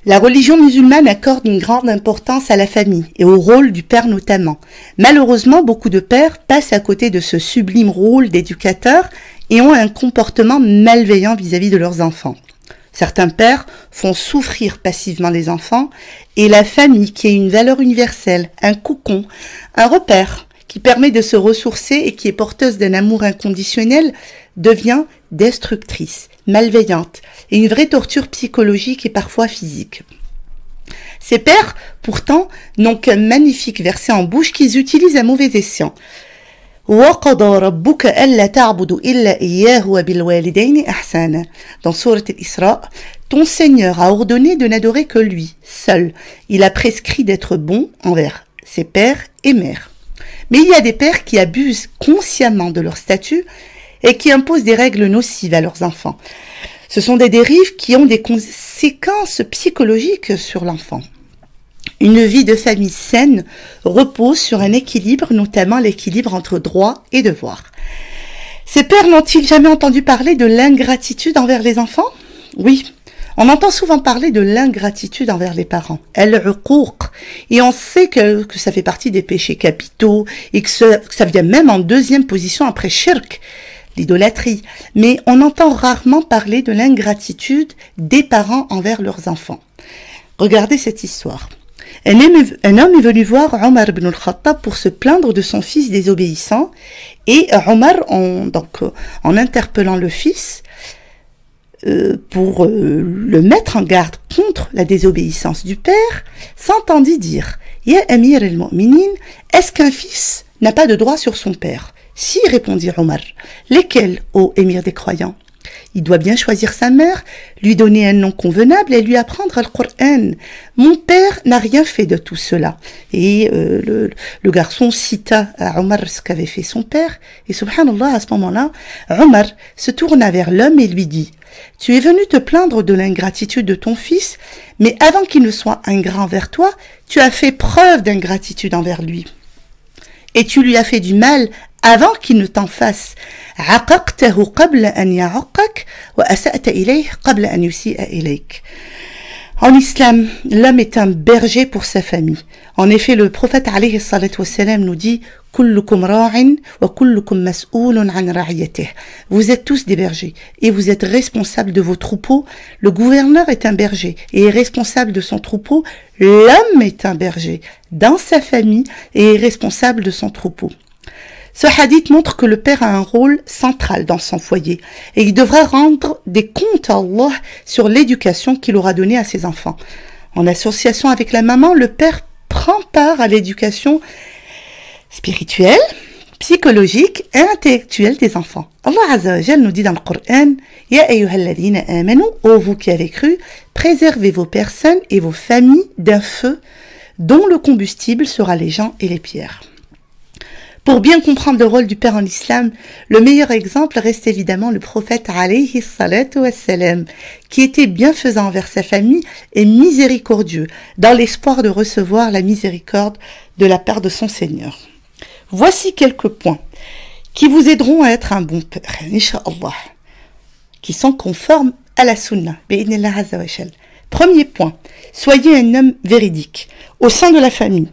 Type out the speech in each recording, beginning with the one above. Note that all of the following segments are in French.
La religion musulmane accorde une grande importance à la famille et au rôle du père notamment. Malheureusement, beaucoup de pères passent à côté de ce sublime rôle d'éducateur et ont un comportement malveillant vis-à-vis de leurs enfants. Certains pères font souffrir passivement les enfants et la famille, qui est une valeur universelle, un cocon, un repère qui permet de se ressourcer et qui est porteuse d'un amour inconditionnel, devient destructrice, malveillante et une vraie torture psychologique et parfois physique. Ces pères, pourtant, n'ont qu'un magnifique verset en bouche qu'ils utilisent à mauvais escient. وَقَضَى رَبُّكَ أَلَّا تَعْبُدُوا إِلَّا إِيَّاهُ وَبِالْوَالِدَيْنِ إِحْسَانًا. Dans Sourate Al-Isra, ton Seigneur a ordonné de n'adorer que lui, seul. Il a prescrit d'être bon envers ses pères et mères. Mais il y a des pères qui abusent consciemment de leur statut et qui imposent des règles nocives à leurs enfants. Ce sont des dérives qui ont des conséquences psychologiques sur l'enfant. Une vie de famille saine repose sur un équilibre, notamment l'équilibre entre droits et devoirs. Ces pères n'ont-ils jamais entendu parler de l'ingratitude envers les enfants? Oui, on entend souvent parler de l'ingratitude envers les parents, al-uquq, et on sait que ça fait partie des péchés capitaux et que ça vient même en deuxième position après shirk, l'idolâtrie. Mais on entend rarement parler de l'ingratitude des parents envers leurs enfants. Regardez cette histoire. Un homme est venu voir Omar ibn al-Khattab pour se plaindre de son fils désobéissant et Omar, en interpellant le fils pour le mettre en garde contre la désobéissance du père, s'entendit dire « Ya Amir al-Mu'minin, est-ce qu'un fils n'a pas de droit sur son père ?» « Si, répondit Omar. « Lesquels, ô émir des croyants ? Il doit bien choisir sa mère, lui donner un nom convenable et lui apprendre le Coran. Mon père n'a rien fait de tout cela. » Et le garçon cita à Omar ce qu'avait fait son père. Et subhanallah, à ce moment-là, Omar se tourna vers l'homme et lui dit « Tu es venu te plaindre de l'ingratitude de ton fils, mais avant qu'il ne soit ingrat envers toi, tu as fait preuve d'ingratitude envers lui. Et tu lui as fait du mal avant qu'il ne t'en fasse. عَقَقْتَهُ قَبْلَ أَنْ يَعُقَّكَ وَأَسَأْتَ إِلَيْهِ قَبْلَ أَنْ يُسِيءَ إِلَيْكَ. En islam, l'homme est un berger pour sa famille. En effet, le prophète alayhi salatu wassalam nous dit كُلُّكُمْ رَاعٍ وَكُلُّكُمْ مَسْئُولٌ عَنْ رَعِيَّتِهِ. Vous êtes tous des bergers et vous êtes responsables de vos troupeaux. Le gouverneur est un berger et est responsable de son troupeau. L'homme est un berger dans sa famille et est responsable de son troupeau. Ce hadith montre que le père a un rôle central dans son foyer et il devra rendre des comptes à Allah sur l'éducation qu'il aura donnée à ses enfants. En association avec la maman, le père prend part à l'éducation spirituelle, psychologique et intellectuelle des enfants. Allah Azza wa Jal nous dit dans le Coran « Ya ayyuhalladhina amanu » ô vous qui avez cru, préservez vos personnes et vos familles d'un feu dont le combustible sera les gens et les pierres. Pour bien comprendre le rôle du père en islam, le meilleur exemple reste évidemment le prophète alayhi salatu wassalam, qui était bienfaisant envers sa famille et miséricordieux, dans l'espoir de recevoir la miséricorde de la part de son Seigneur. Voici quelques points qui vous aideront à être un bon père, incha'Allah, qui sont conformes à la sunna. Premier point, soyez un homme véridique. Au sein de la famille,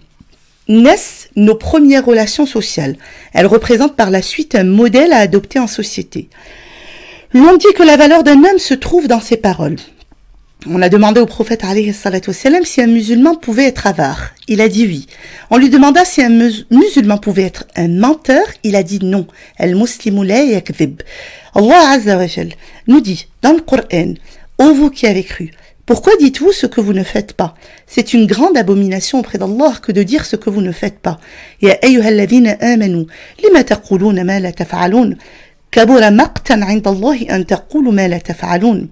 naissent nos premières relations sociales. Elles représentent par la suite un modèle à adopter en société. L'on dit que la valeur d'un homme se trouve dans ses paroles. On a demandé au prophète alayhi salatu wassalam si un musulman pouvait être avare. Il a dit oui. On lui demanda si un musulman pouvait être un menteur. Il a dit non. Al-muslimu la yakdhib. Allah Azza wa Jal nous dit dans le Coran, ô vous qui avez cru, pourquoi dites-vous ce que vous ne faites pas? C'est une grande abomination auprès d'Allah que de dire ce que vous ne faites pas. Ya ayyuhalladhina amanu, lima taquluna ma la taf'alun, kabura maqtan 'inda Allahi an taqulu ma la taf'alun.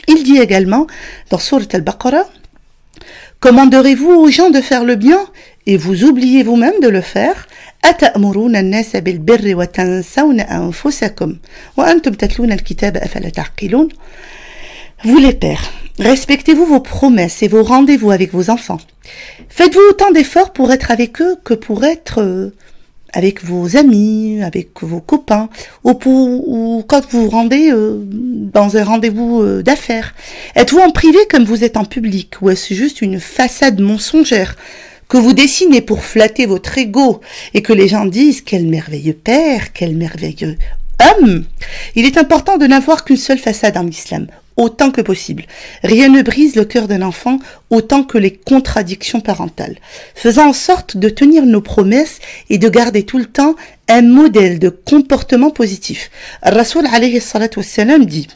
Il dit également dans Sourate Al-Baqarah, commanderez-vous aux gens de faire le bien et vous oubliez vous-même de le faire? أتأمرون الناس بالبر وتنسون أنفسكم وأنتم تتلون الكتاب أفلا تعقلون. Vous les pères, respectez-vous vos promesses et vos rendez-vous avec vos enfants. Faites-vous autant d'efforts pour être avec eux que pour être avec vos amis, avec vos copains, ou quand vous vous rendez dans un rendez-vous d'affaires? Êtes-vous en privé comme vous êtes en public, ou est-ce juste une façade mensongère que vous dessinez pour flatter votre ego et que les gens disent quel merveilleux père, quel merveilleux homme? Il est important de n'avoir qu'une seule façade en islam, autant que possible. Rien ne brise le cœur d'un enfant autant que les contradictions parentales. Faisons en sorte de tenir nos promesses et de garder tout le temps un modèle de comportement positif. Rasoul alayhi salatu wassalam dit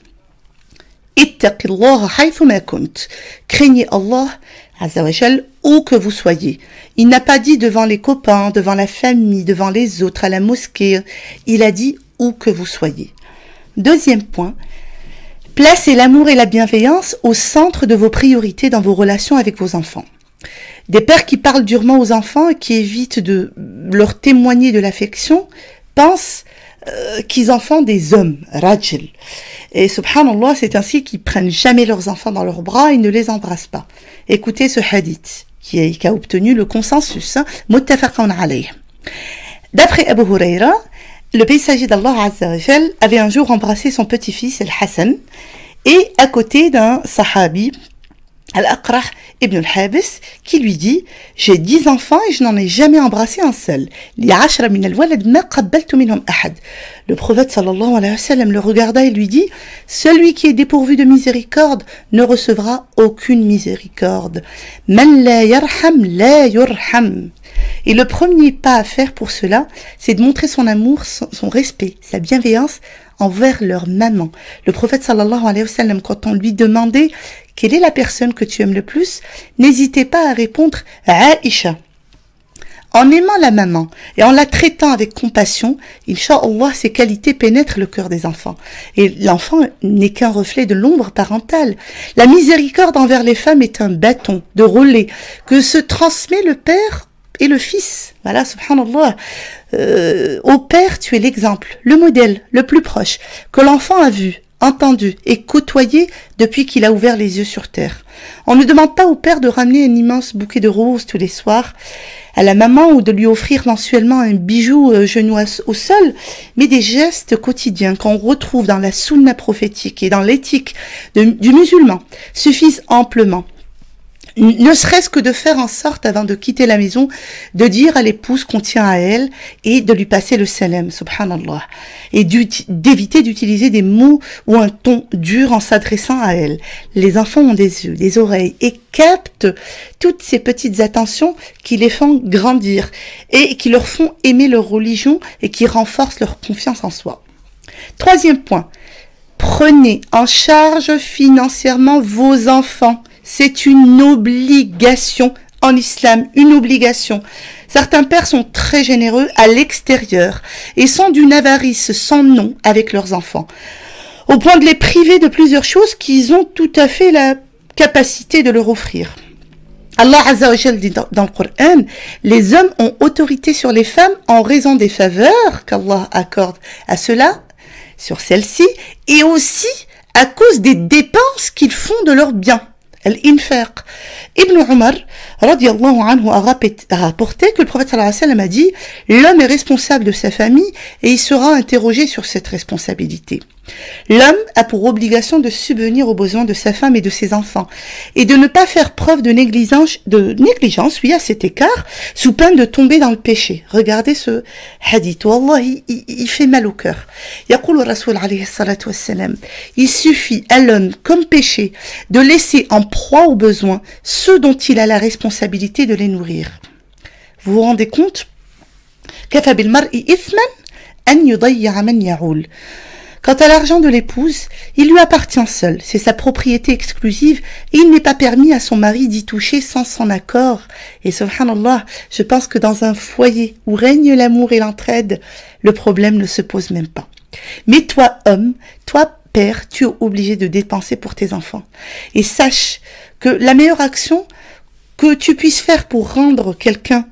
Ittaqillaha haythuma kunt. Craignez Allah Azza wa Jal où que vous soyez. Il n'a pas dit devant les copains, devant la famille, devant les autres, à la mosquée. Il a dit où que vous soyez. Deuxième point, placez l'amour et la bienveillance au centre de vos priorités dans vos relations avec vos enfants. Des pères qui parlent durement aux enfants et qui évitent de leur témoigner de l'affection pensent qu'ils en font des hommes, rajil. Et subhanallah, c'est ainsi qu'ils prennent jamais leurs enfants dans leurs bras et ne les embrassent pas. Écoutez ce hadith qui a obtenu le consensus, muttafaqun alayh. D'après Abu Huraira, le messager d'Allah Azza wa Jal avait un jour embrassé son petit-fils Al-Hassan et à côté d'un sahabi, Al-Aqrah ibn al-Habis, qui lui dit « J'ai 10 enfants et je n'en ai jamais embrassé un seul. » Le prophète sallallahu alayhi wa sallam le regarda et lui dit « Celui qui est dépourvu de miséricorde ne recevra aucune miséricorde. Man la yarham la yurham. » Et le premier pas à faire pour cela, c'est de montrer son amour, son respect, sa bienveillance envers leur maman. Le prophète sallallahu alayhi wa sallam, quand on lui demandait quelle est la personne que tu aimes le plus, n'hésitez pas à répondre Aïcha. En aimant la maman et en la traitant avec compassion, Inch'Allah, ces qualités pénètrent le cœur des enfants. Et l'enfant n'est qu'un reflet de l'ombre parentale. La miséricorde envers les femmes est un bâton de relais que se transmet le père et le fils. Voilà, subhanallah. Au père, tu es l'exemple, le modèle, le plus proche, que l'enfant a vu, entendu et côtoyé depuis qu'il a ouvert les yeux sur terre. On ne demande pas au père de ramener un immense bouquet de roses tous les soirs à la maman ou de lui offrir mensuellement un bijou genou au sol, mais des gestes quotidiens qu'on retrouve dans la sunna prophétique et dans l'éthique du musulman suffisent amplement. Ne serait-ce que de faire en sorte, avant de quitter la maison, de dire à l'épouse qu'on tient à elle et de lui passer le salam, subhanallah, et d'éviter d'utiliser des mots ou un ton dur en s'adressant à elle. Les enfants ont des yeux, des oreilles et captent toutes ces petites attentions qui les font grandir et qui leur font aimer leur religion et qui renforcent leur confiance en soi. Troisième point, prenez en charge financièrement vos enfants. C'est une obligation en islam, une obligation. Certains pères sont très généreux à l'extérieur et sont d'une avarice sans nom avec leurs enfants, au point de les priver de plusieurs choses qu'ils ont tout à fait la capacité de leur offrir. Allah Azza wa Jal dit dans le Coran, les hommes ont autorité sur les femmes en raison des faveurs qu'Allah accorde à ceux-là, sur celles-ci, et aussi à cause des dépenses qu'ils font de leurs biens. Al-Infaq. Ibn Umar, radiallahu anhu, a rapporté que le prophète sallallahu alayhi wa sallam a dit « L'homme est responsable de sa famille et il sera interrogé sur cette responsabilité. » L'homme a pour obligation de subvenir aux besoins de sa femme et de ses enfants et de ne pas faire preuve de négligence, oui, à cet écart, sous peine de tomber dans le péché. Regardez ce hadith. Wallah, il fait mal au cœur. Yaqul Rasoul alayhi salatu wassalam, il suffit à l'homme, comme péché, de laisser en proie aux besoins ceux dont il a la responsabilité de les nourrir. Vous vous rendez compte? Kafa bil mar'i ithman an yudayya man ya'ul. Quant à l'argent de l'épouse, il lui appartient seul, c'est sa propriété exclusive et il n'est pas permis à son mari d'y toucher sans son accord. Et subhanallah, je pense que dans un foyer où règne l'amour et l'entraide, le problème ne se pose même pas. Mais toi, homme, toi, père, tu es obligé de dépenser pour tes enfants. Et sache que la meilleure action que tu puisses faire pour rendre quelqu'un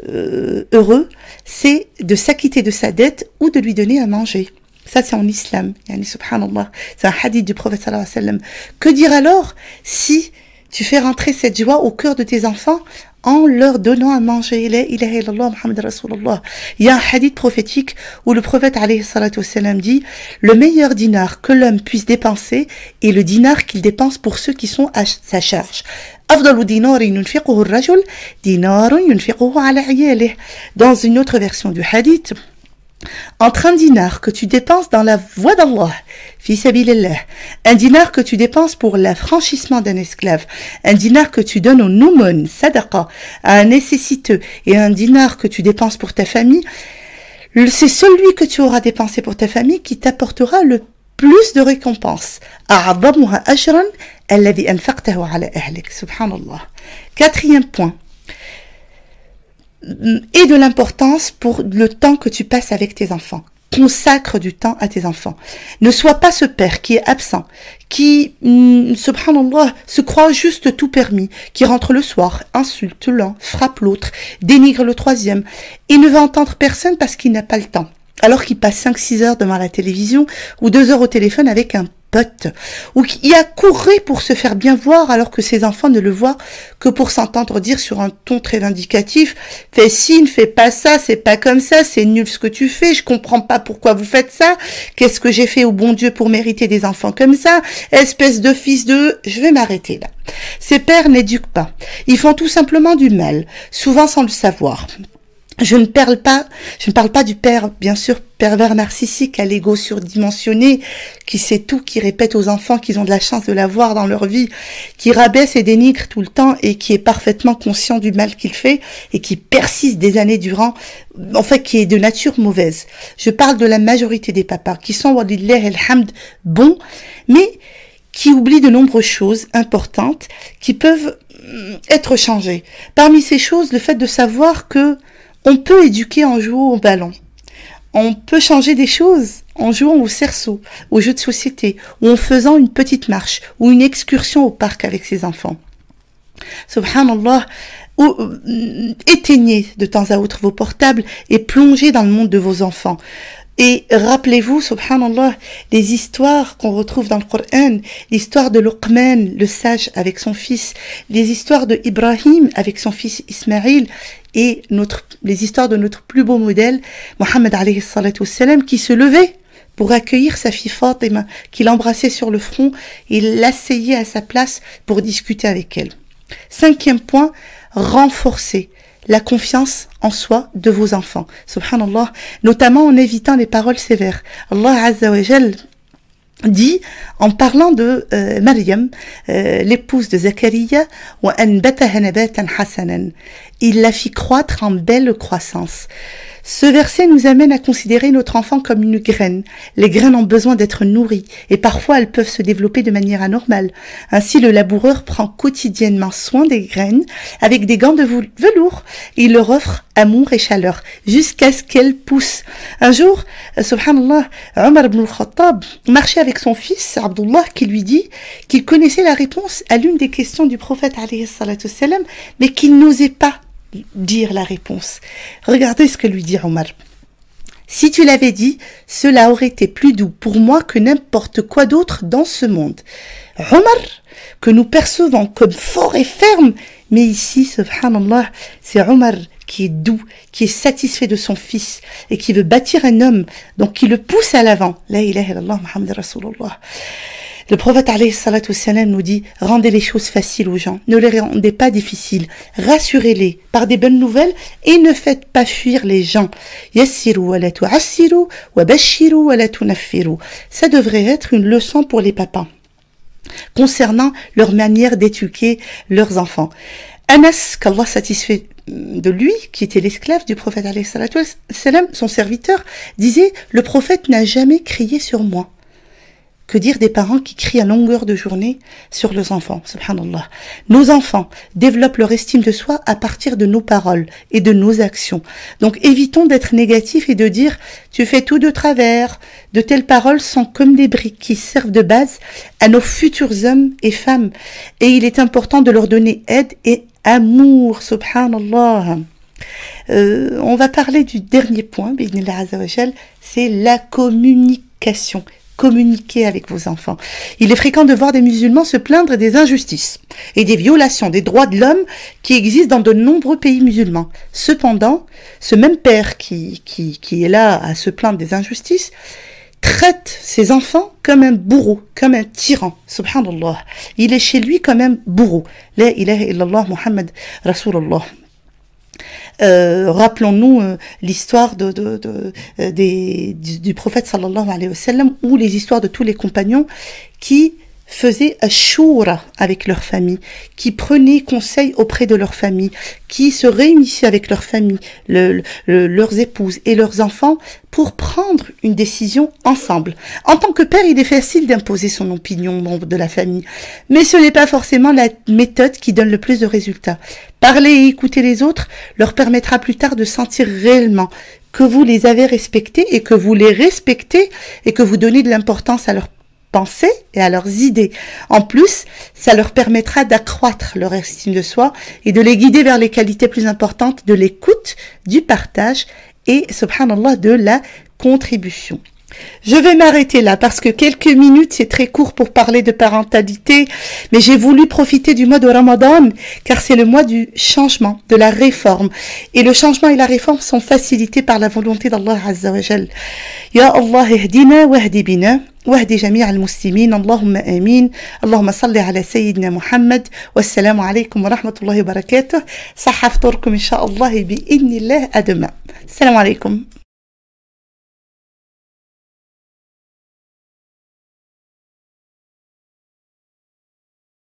heureux, c'est de s'acquitter de sa dette ou de lui donner à manger. Ça, c'est en islam. Yani, subhanallah. C'est un hadith du prophète sallallahu alayhi wa sallam. Que dire alors si tu fais rentrer cette joie au cœur de tes enfants en leur donnant à manger. La ilaha illallah Muhammad Rasulullah. Il y a un hadith prophétique où le prophète alayhi salatu wassalam dit le meilleur dinar que l'homme puisse dépenser est le dinar qu'il dépense pour ceux qui sont à sa charge. أفضل دينار ينفقه الرجل دينار ينفقه على عياله. Dans une autre version du hadith, entre un dinar que tu dépenses dans la voie d'Allah, fi sabilillah, un dinar que tu dépenses pour l'affranchissement d'un esclave, un dinar que tu donnes au noumun, sadaqa, à un nécessiteux, et un dinar que tu dépenses pour ta famille, c'est celui que tu auras dépensé pour ta famille qui t'apportera le plus de récompenses. أعظمها أجرا الذي أنفقته على أهلك. Subhanallah. Quatrième point. Et de l'importance pour le temps que tu passes avec tes enfants. Consacre du temps à tes enfants. Ne sois pas ce père qui est absent, qui, subhanallah, se croit juste tout permis, qui rentre le soir, insulte l'un, frappe l'autre, dénigre le troisième, et ne va entendre personne parce qu'il n'a pas le temps. Alors qu'il passe 5-6 heures devant la télévision ou 2 heures au téléphone avec un pote, ou qui a couru pour se faire bien voir alors que ses enfants ne le voient que pour s'entendre dire sur un ton très vindicatif « Fais ci, ne fais pas ça, c'est pas comme ça, c'est nul ce que tu fais, je comprends pas pourquoi vous faites ça, qu'est-ce que j'ai fait au bon Dieu pour mériter des enfants comme ça, espèce de fils de... » Je vais m'arrêter là. Ces pères n'éduquent pas, ils font tout simplement du mal, souvent sans le savoir. Je ne parle pas du père, bien sûr, pervers narcissique, à l'ego surdimensionné, qui sait tout, qui répète aux enfants qu'ils ont de la chance de l'avoir dans leur vie, qui rabaisse et dénigre tout le temps et qui est parfaitement conscient du mal qu'il fait et qui persiste des années durant, en fait, qui est de nature mauvaise. Je parle de la majorité des papas, qui sont, walillah alhamd, bons, mais qui oublient de nombreuses choses importantes qui peuvent être changées. Parmi ces choses, le fait de savoir que on peut éduquer en jouant au ballon. On peut changer des choses en jouant au cerceau, aux jeux de société, ou en faisant une petite marche, ou une excursion au parc avec ses enfants. Subhanallah, éteignez de temps à autre vos portables et plongez dans le monde de vos enfants. Et rappelez-vous, subhanallah, les histoires qu'on retrouve dans le Coran, l'histoire de Luqman, le sage, avec son fils, les histoires de Ibrahim avec son fils Ismaïl, et les histoires de notre plus beau modèle, Mohammed alayhi salatu wassalam, qui se levait pour accueillir sa fille Fatima, qu'il embrassait sur le front et l'asseyait à sa place pour discuter avec elle. 5e point, renforcer la confiance en soi de vos enfants. Subhanallah, notamment en évitant les paroles sévères. Allah Azza wa Jal dit, en parlant de Maryam, l'épouse de Zacharia, وَأَنْبَتَهَا نَبَاتًا حَسَنًا. Il la fit croître en belle croissance. Ce verset nous amène à considérer notre enfant comme une graine. Les graines ont besoin d'être nourries et parfois elles peuvent se développer de manière anormale. Ainsi, le laboureur prend quotidiennement soin des graines avec des gants de velours. Il leur offre amour et chaleur jusqu'à ce qu'elles poussent. Un jour, subhanallah, Omar ibn al-Khattab marchait avec son fils Abdullah qui lui dit qu'il connaissait la réponse à l'une des questions du prophète alayhi salatu wassalam, mais qu'il n'osait pas dire la réponse. Regardez ce que lui dit Omar. Si tu l'avais dit, cela aurait été plus doux pour moi que n'importe quoi d'autre dans ce monde. Omar, que nous percevons comme fort et ferme, mais ici, subhanallah, c'est Omar qui est doux, qui est satisfait de son fils et qui veut bâtir un homme, donc qui le pousse à l'avant. La ilaha illallah Muhammad Rasulullah. Le prophète alayhi salatu wassalam nous dit, rendez les choses faciles aux gens, ne les rendez pas difficiles, rassurez-les par des bonnes nouvelles et ne faites pas fuir les gens. Yassiru wa la tu'assiru wa bashiru wa la tunaffiru. Ça devrait être une leçon pour les papas concernant leur manière d'éduquer leurs enfants. Anas, qu'Allah satisfait de lui, qui était l'esclave du prophète alayhi salatu wassalam, son serviteur, disait, le prophète n'a jamais crié sur moi. Que dire des parents qui crient à longueur de journée sur leurs enfants, subhanallah. Nos enfants développent leur estime de soi à partir de nos paroles et de nos actions. Donc évitons d'être négatifs et de dire « tu fais tout de travers ». De telles paroles sont comme des briques qui servent de base à nos futurs hommes et femmes. Et il est important de leur donner aide et amour, subhanallah. On va parler du dernier point, c'est la communication. communiquez avec vos enfants. Il est fréquent de voir des musulmans se plaindre des injustices et des violations des droits de l'homme qui existent dans de nombreux pays musulmans. Cependant, ce même père qui est là à se plaindre des injustices traite ses enfants comme un bourreau, comme un tyran. Subhanallah. Il est chez lui comme un bourreau. La ilaha illallah Muhammad Rasulullah. Rappelons-nous l'histoire du prophète sallallahu alayhi wa sallam, ou les histoires de tous les compagnons qui faisaient ashura avec leur famille, qui prenaient conseil auprès de leur famille, qui se réunissaient avec leur famille, leurs épouses et leurs enfants pour prendre une décision ensemble. En tant que père, il est facile d'imposer son opinion aux membres de la famille, mais ce n'est pas forcément la méthode qui donne le plus de résultats. Parler et écouter les autres leur permettra plus tard de sentir réellement que vous les avez respectés et que vous les respectez et que vous donnez de l'importance à leurs pensées et à leurs idées. En plus, ça leur permettra d'accroître leur estime de soi et de les guider vers les qualités plus importantes de l'écoute, du partage et, subhanallah, de la contribution. Je vais m'arrêter là parce que quelques minutes c'est très court pour parler de parentalité, mais j'ai voulu profiter du mois de Ramadan car c'est le mois du changement, de la réforme. Et le changement et la réforme sont facilités par la volonté d'Allah Azza wa Jal. Ya Allah ihdina wahdi bina واهدي جميع المسلمين اللهم آمين اللهم صل على سيدنا محمد والسلام عليكم ورحمة الله وبركاته صحة فطوركم إن شاء الله بإذن الله à demain. السلام عليكم.